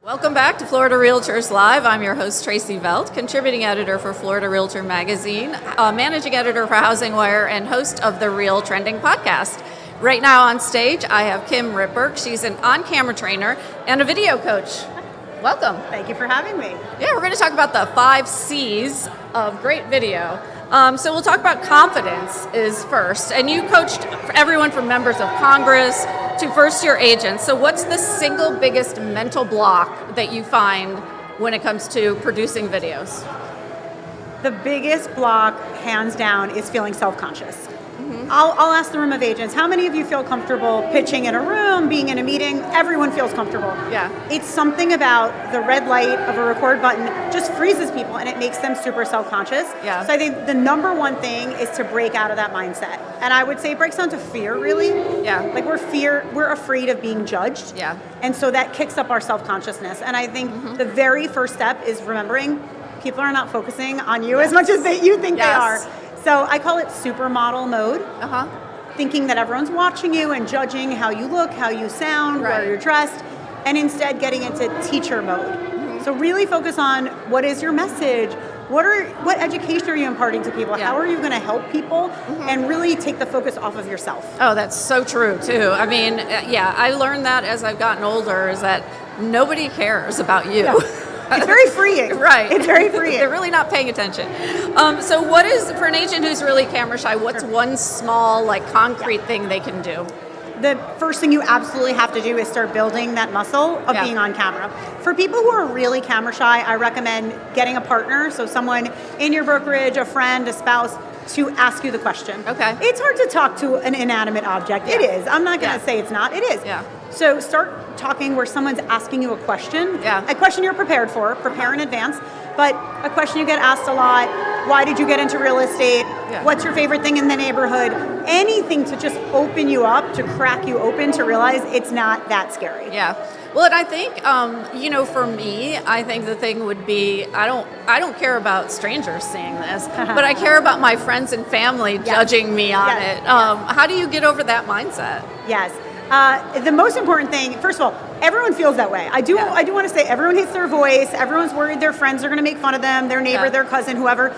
Welcome back to Florida Realtors Live. I'm your host, Tracy Velt, contributing editor for Florida Realtor Magazine, managing editor for Housing Wire, and host of the Real Trending podcast. Right now on stage, I have Kim Rittberg. She's an on-camera trainer and a video coach. Welcome. Thank you for having me. Yeah, we're going to talk about the 5 C's of great video. So we'll talk about confidence is first. And you coached everyone from members of Congress to first-year agents. So what's the single biggest mental block that you find when it comes to producing videos? The biggest block, hands down, is feeling self-conscious. I'll ask the room of agents, how many of you feel comfortable pitching in a room, being in a meeting? Everyone feels comfortable. Yeah. It's something about the red light of a record button just freezes people and it makes them super self-conscious. Yeah. So I think the number one thing is to break out of that mindset. And I would say it breaks down to fear, really. Yeah. Like we're afraid of being judged. Yeah. And so that kicks up our self-consciousness. And I think the very first step is remembering people are not focusing on you as much as you think they are. So I call it supermodel mode, thinking that everyone's watching you and judging how you look, how you sound, where you're dressed, and instead getting into teacher mode. So really focus on what is your message, what education are you imparting to people, how are you going to help people, and really take the focus off of yourself. Oh, that's so true too. I mean, I learned that as I've gotten older is that nobody cares about you. Yeah. It's very freeing. Right. It's very freeing. They're really not paying attention. So what is, for an agent who's really camera shy, what's one small, concrete thing they can do? The first thing you absolutely have to do is start building that muscle of being on camera. For people who are really camera shy, I recommend getting a partner, so someone in your brokerage, a friend, a spouse, to ask you the question. Okay. It's hard to talk to an inanimate object. It is. I'm not going to say it's not. It is. Yeah. So start talking where someone's asking you a question. Yeah. A question you're prepared for. Prepare in advance. But a question you get asked a lot. Why did you get into real estate? Yeah. What's your favorite thing in the neighborhood? Anything to just open you up, to crack you open, to realize it's not that scary. Yeah. Well, and I think, for me, I think the thing would be, I don't care about strangers seeing this, but I care about my friends and family judging me on it. How do you get over that mindset? Yes. The most important thing, first of all, everyone feels that way. I do want to say everyone hates their voice. Everyone's worried their friends are going to make fun of them, their neighbor, their cousin, whoever.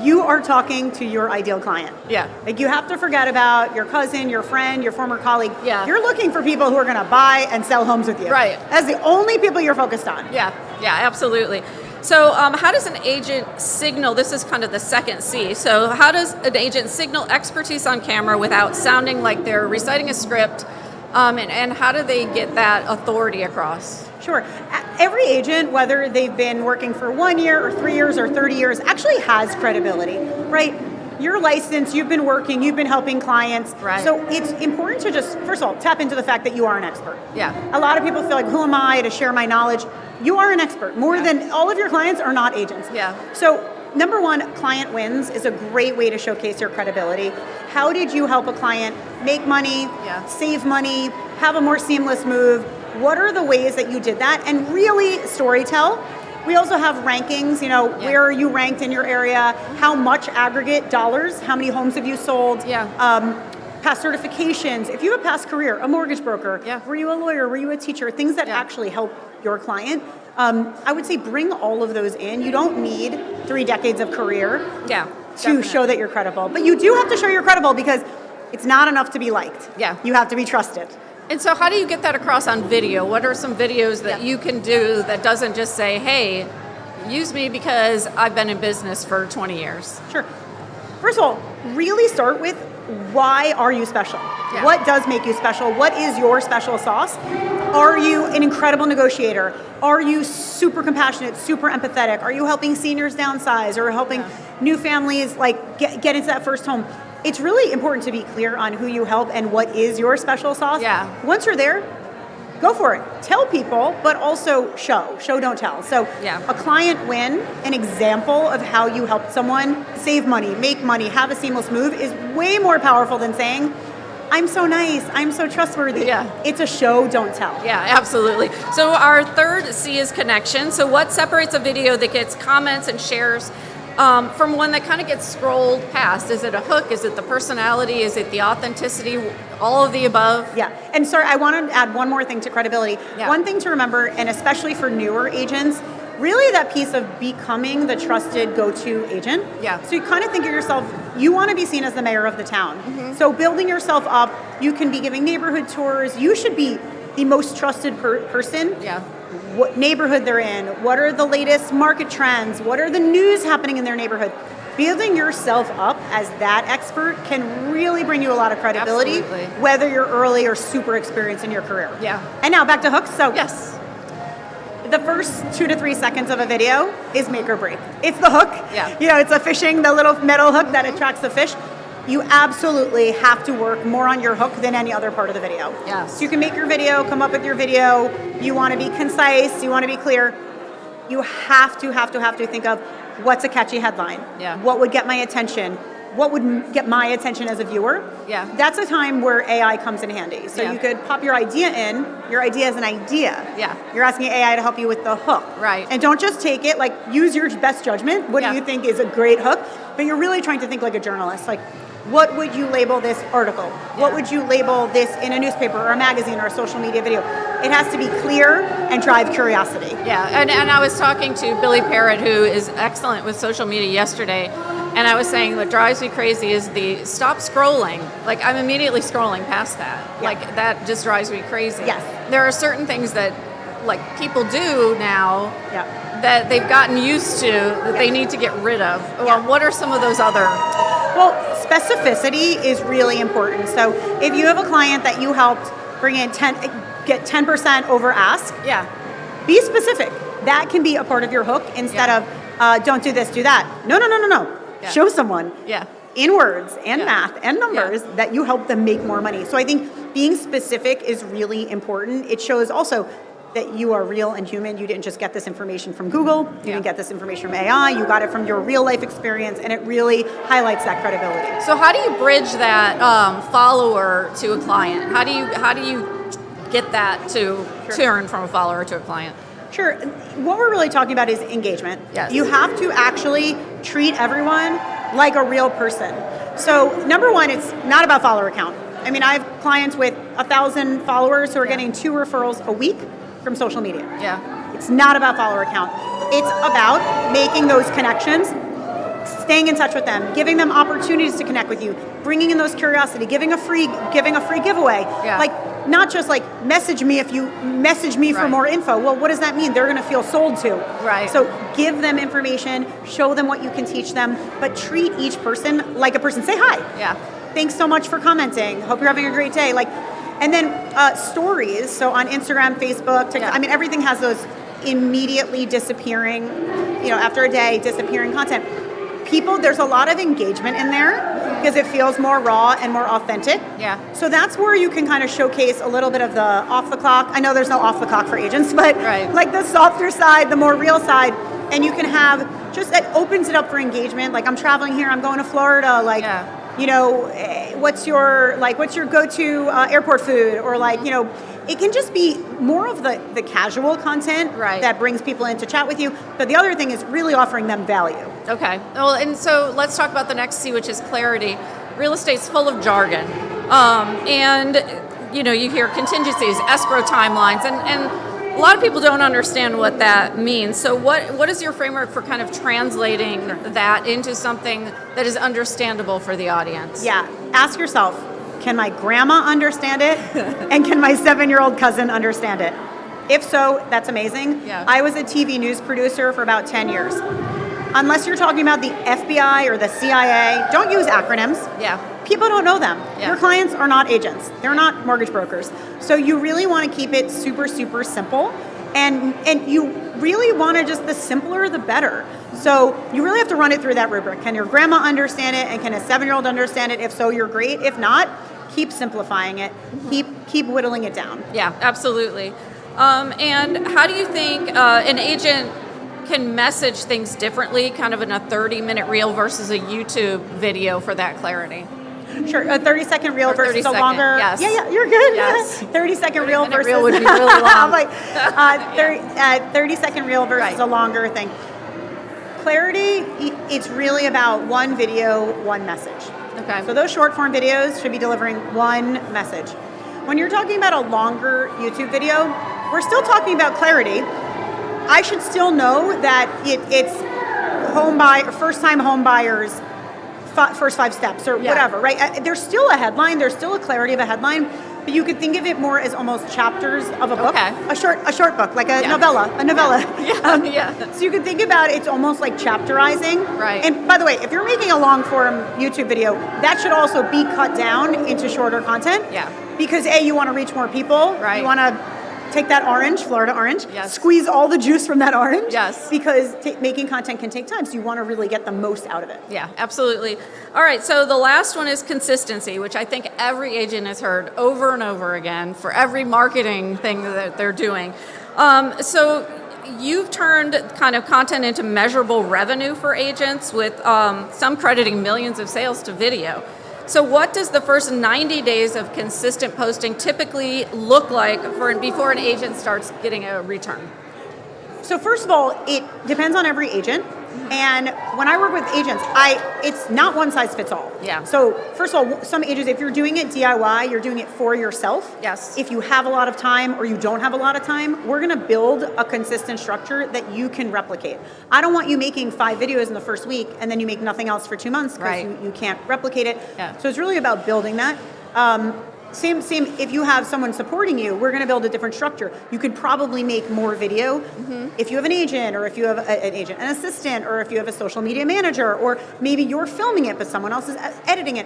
You are talking to your ideal client. Yeah. You have to forget about your cousin, your friend, your former colleague. Yeah. You're looking for people who are going to buy and sell homes with you. Right. That's the only people you're focused on. Yeah, absolutely. So how does an agent signal, this is kind of the second C, so how does an agent signal expertise on camera without sounding like they're reciting a script, and how do they get that authority across? Sure. Every agent, whether they've been working for 1 year or 3 years or 30 years, actually has credibility, right? You're licensed, you've been working, you've been helping clients. Right. So it's important to just, first of all, tap into the fact that you are an expert. Yeah. A lot of people feel like, who am I to share my knowledge? You are an expert. More than all of your clients are not agents. Yeah. So number one, client wins is a great way to showcase your credibility. How did you help a client make money, save money, have a more seamless move? What are the ways that you did that? And really storytell. We also have rankings, where are you ranked in your area? How much aggregate dollars? How many homes have you sold? Past certifications. If you have a past career, a mortgage broker, were you a lawyer? Were you a teacher? Things that actually help your client. I would say bring all of those in. You don't need 3 decades of career to show that you're credible. But you do have to show you're credible because it's not enough to be liked. Yeah. You have to be trusted. And so how do you get that across on video? What are some videos that you can do that doesn't just say, hey, use me because I've been in business for 20 years? Sure. First of all, really start with why are you special? Yeah. What does make you special? What is your special sauce? Are you an incredible negotiator? Are you super compassionate, super empathetic? Are you helping seniors downsize or helping new families get into that first home? It's really important to be clear on who you help and what is your special sauce. Yeah. Once you're there, go for it. Tell people, but also show. Show, don't tell. So a client win, an example of how you helped someone save money, make money, have a seamless move is way more powerful than saying, I'm so nice, I'm so trustworthy. Yeah. It's a show, don't tell. Yeah, absolutely. So our third C is connection. So what separates a video that gets comments and shares from one that kind of gets scrolled past? Is it a hook? Is it the personality? Is it the authenticity? All of the above? Yeah. And sorry, I want to add one more thing to credibility. Yeah. One thing to remember, and especially for newer agents, really that piece of becoming the trusted go-to agent. Yeah. So you kind of think of yourself, you want to be seen as the mayor of the town. Mm-hmm. So building yourself up, you can be giving neighborhood tours. You should be the most trusted person. Yeah. What neighborhood they're in, what are the latest market trends, what are the news happening in their neighborhood. Building yourself up as that expert can really bring you a lot of credibility, Absolutely. whether you're early or super experienced in your career. Yeah. And now back to hooks. So Yes. the first 2 to 3 seconds of a video is make or break. It's the hook. Yeah. You know, it's a fishing, the little metal hook that attracts the fish. You absolutely have to work more on your hook than any other part of the video. Yes. So you can make your video, come up with your video. You want to be concise. You want to be clear. You have to think of what's a catchy headline. Yeah. What would get my attention? What would get my attention as a viewer? Yeah. That's a time where AI comes in handy. So Yeah. you could pop your idea in. Your idea is an idea. Yeah. You're asking AI to help you with the hook. Right. And don't just take it, like use your best judgment. What Yeah. do you think is a great hook? But you're really trying to think like a journalist. Like, what would you label this article? What Yeah. would you label this in a newspaper or a magazine or a social media video? It has to be clear and drive curiosity. Yeah, and I was talking to Billy Parrott, who is excellent with social media yesterday, and I was saying what drives me crazy is the stop scrolling. Like, I'm immediately scrolling past that. Yeah. Like, that just drives me crazy. Yes. There are certain things that, like, people do now Yeah. that they've gotten used to that they need to get rid of. Yeah. Well, what are some of those other... Well, specificity is really important. So if you have a client that you helped bring in get 10% over ask, Yeah, be specific. That can be a part of your hook instead Yeah. of don't do this, do that. No. Yeah. Show someone yeah, in words and Yeah. math and numbers that you help them make more money. So I think being specific is really important. It shows also that you are real and human. You didn't just get this information from Google. You Yeah. didn't get this information from AI. You got it from your real life experience, and it really highlights that credibility. So how do you bridge that follower to a client? How do you get that to turn from a follower to a client? Sure. What we're really talking about is engagement. Yes. You have to actually treat everyone like a real person. So number one, it's not about follower count. I mean, I have clients with 1,000 followers who are getting 2 referrals a week from social media. Yeah. It's not about follower count. It's about making those connections, staying in touch with them, giving them opportunities to connect with you, bringing in those curiosity, giving a free giveaway. Yeah. Like, not just like message me if you message me for Right. more info. Well, what does that mean? They're going to feel sold to. Right. So give them information, show them what you can teach them, but treat each person like a person. Say hi. Yeah. Thanks so much for commenting. Hope you're having a great day. Like, and then stories. So on Instagram, Facebook, TikTok. Yeah. I mean, everything has those immediately disappearing, after a day, disappearing content. People, there's a lot of engagement in there because it feels more raw and more authentic. Yeah. So that's where you can kind of showcase a little bit of the off the clock. I know there's no off the clock for agents, but Right. like the softer side, the more real side, and you can have just that opens it up for engagement. Like, I'm traveling here, I'm going to Florida. Like, Yeah. what's your go-to airport food, or it can just be more of the casual content Right. that brings people in to chat with you. But the other thing is really offering them value. Okay. Well, and so let's talk about the next C, which is clarity. Real estate's full of jargon. And you hear contingencies, escrow timelines, and a lot of people don't understand what that means. So what is your framework for kind of translating that into something that is understandable for the audience? Yeah, ask yourself, can my grandma understand it? And can my 7-year-old cousin understand it? If so, that's amazing. Yeah. I was a TV news producer for about 10 years. Unless you're talking about the FBI or the CIA, don't use acronyms. Yeah. People don't know them. Yeah. Your clients are not agents. They're not mortgage brokers. So you really want to keep it super, super simple. And you really want to just, the simpler, the better. So you really have to run it through that rubric. Can your grandma understand it? And can a 7-year-old understand it? If so, you're great. If not, keep simplifying it. Keep whittling it down. Yeah, absolutely. And how do you think an agent can message things differently, kind of in a 30-minute reel versus a YouTube video for that clarity? Sure, a 30-second reel Or 30 versus a second, longer. yes. Yeah, you're good. Yes. 30-second reel 30-minute versus. reel would be really long. I'm like, 30-second reel versus Right. a longer thing. clarity, it's really about one video, one message. Okay. So those short form videos should be delivering one message. When you're talking about a longer YouTube video, we're still talking about clarity. I should still know that it's first time home buyers, first 5 steps or whatever, right? There's still a headline, there's still a clarity of a headline, but you could think of it more as almost chapters of a book, a short book, like a novella. So you could think about it's almost like chapterizing. Right. And by the way, if you're making a long form YouTube video, that should also be cut down into shorter content. Yeah. Because you want to reach more people. Right. You want to take that orange, Florida orange, yes. squeeze all the juice from that orange. Yes. Because making content can take time, so you want to really get the most out of it. Yeah, absolutely. All right, so the last one is consistency, which I think every agent has heard over and over again for every marketing thing that they're doing. So you've turned kind of content into measurable revenue for agents with some crediting millions of sales to video. So what does the first 90 days of consistent posting typically look like before an agent starts getting a return? So first of all, it depends on every agent. And when I work with agents, it's not one size fits all. Yeah. So first of all, some agents, if you're doing it DIY, you're doing it for yourself. Yes. If you have a lot of time or you don't have a lot of time, we're going to build a consistent structure that you can replicate. I don't want you making 5 videos in the first week and then you make nothing else for 2 months because you can't replicate it. Yeah. So it's really about building that. Same, if you have someone supporting you, we're going to build a different structure. You could probably make more video if you have an agent, or if you have an assistant, or if you have a social media manager, or maybe you're filming it but someone else is editing it.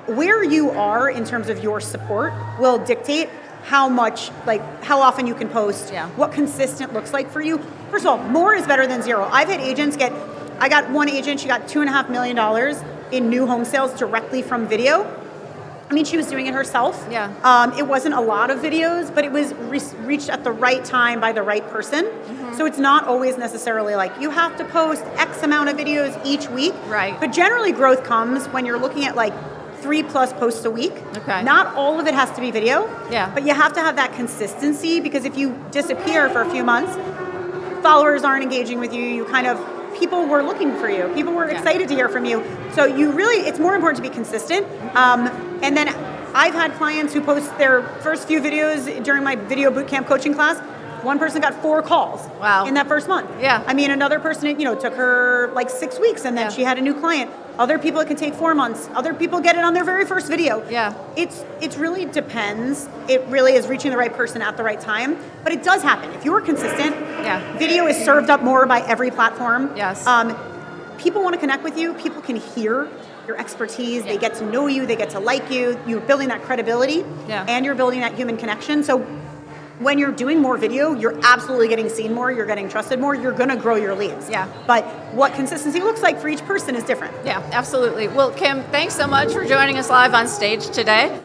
Where you are in terms of your support will dictate how much, how often you can post, what consistent looks like for you. First of all, more is better than zero. I've had agents I got one agent, she got $2.5 million in new home sales directly from video. I mean, she was doing it herself. Yeah. It wasn't a lot of videos, but it was reached at the right time by the right person. So it's not always necessarily like you have to post X amount of videos each week. Right. But generally growth comes when you're looking at 3+ posts a week. Okay. Not all of it has to be video. Yeah. But you have to have that consistency, because if you disappear for a few months, followers aren't engaging with you, people were looking for you. People were excited to hear from you. So it's more important to be consistent. And then I've had clients who post their first few videos during my video bootcamp coaching class. One person got 4 calls in that first month. Yeah. I mean, another person, it took her 6 weeks, and then she had a new client. Other people, it can take 4 months. Other people get it on their very first video. Yeah. It really depends. It really is reaching the right person at the right time. But it does happen. If you're consistent, video is served up more by every platform. Yes. People want to connect with you. People can hear your expertise. They get to know you. They get to like you. You're building that credibility, and you're building that human connection. So when you're doing more video, you're absolutely getting seen more, you're getting trusted more, you're going to grow your leads. Yeah. But what consistency looks like for each person is different. Yeah, absolutely. Well, Kim, thanks so much for joining us live on stage today.